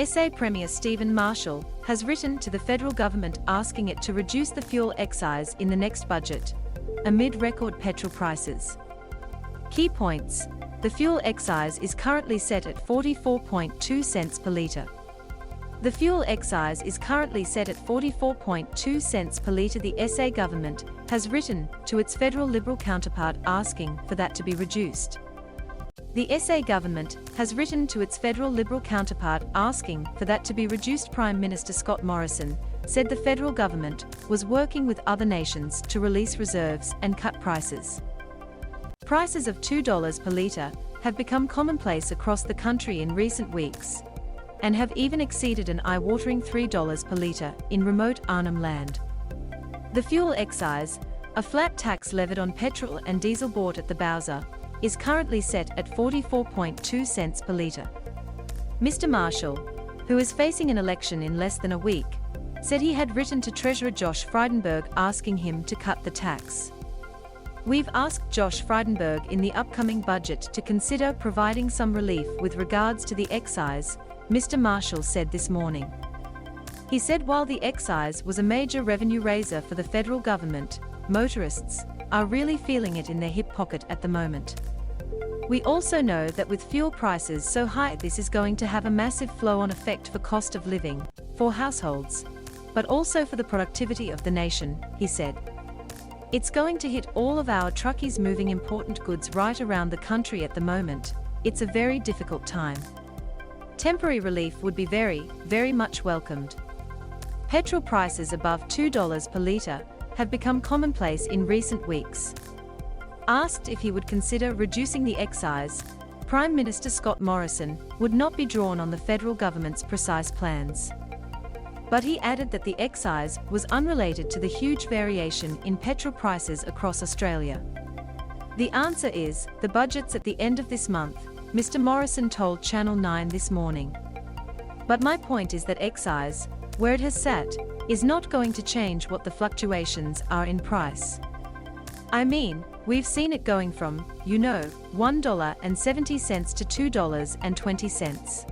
SA Premier Stephen Marshall has written to the federal government asking it to reduce the fuel excise in the next budget, amid record petrol prices. Key points: the fuel excise is currently set at 44.2 cents per litre. The fuel excise is currently set at 44.2 cents per litre. The SA government has written to its federal Liberal counterpart asking for that to be reduced. The SA government has written to its federal Liberal counterpart asking for that to be reduced. Prime Minister Scott Morrison said the federal government was working with other nations to release reserves and cut prices. Prices of $2 per litre have become commonplace across the country in recent weeks, and have even exceeded an eye-watering $3 per litre in remote Arnhem Land. The fuel excise, a flat tax levied on petrol and diesel bought at the Bowser, is currently set at 44.2 cents per litre. Mr. Marshall, who is facing an election in less than a week, said he had written to Treasurer Josh Frydenberg asking him to cut the tax. "We've asked Josh Frydenberg in the upcoming budget to consider providing some relief with regards to the excise," Mr. Marshall said this morning. He said while the excise was a major revenue raiser for the federal government, motorists are really feeling it in their hip pocket at the moment. "We also know that with fuel prices so high, this is going to have a massive flow-on effect for cost of living, for households, but also for the productivity of the nation," he said. "It's going to hit all of our truckies moving important goods right around the country at the moment. It's a very difficult time. Temporary relief would be very, very much welcomed." Petrol prices above $2 per litre have become commonplace in recent weeks. Asked if he would consider reducing the excise, Prime Minister Scott Morrison would not be drawn on the federal government's precise plans. But he added that the excise was unrelated to the huge variation in petrol prices across Australia. "The answer is, the budget's at the end of this month," Mr. Morrison told Channel 9 this morning. "But my point is that excise, where it has sat, is not going to change what the fluctuations are in price. I mean, we've seen it going from, $1.70 to $2.20.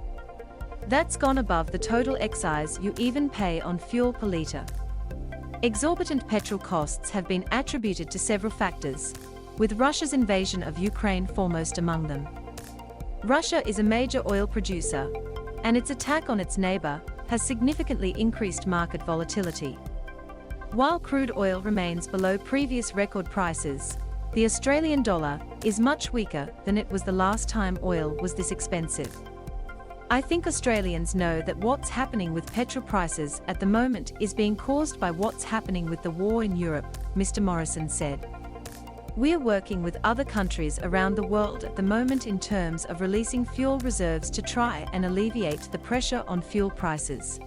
That's gone above the total excise you even pay on fuel per litre." Exorbitant petrol costs have been attributed to several factors, with Russia's invasion of Ukraine foremost among them. Russia is a major oil producer, and its attack on its neighbor has significantly increased market volatility. While crude oil remains below previous record prices, the Australian dollar is much weaker than it was the last time oil was this expensive. "I think Australians know that what's happening with petrol prices at the moment is being caused by what's happening with the war in Europe," Mr. Morrison said. "We're working with other countries around the world at the moment in terms of releasing fuel reserves to try and alleviate the pressure on fuel prices."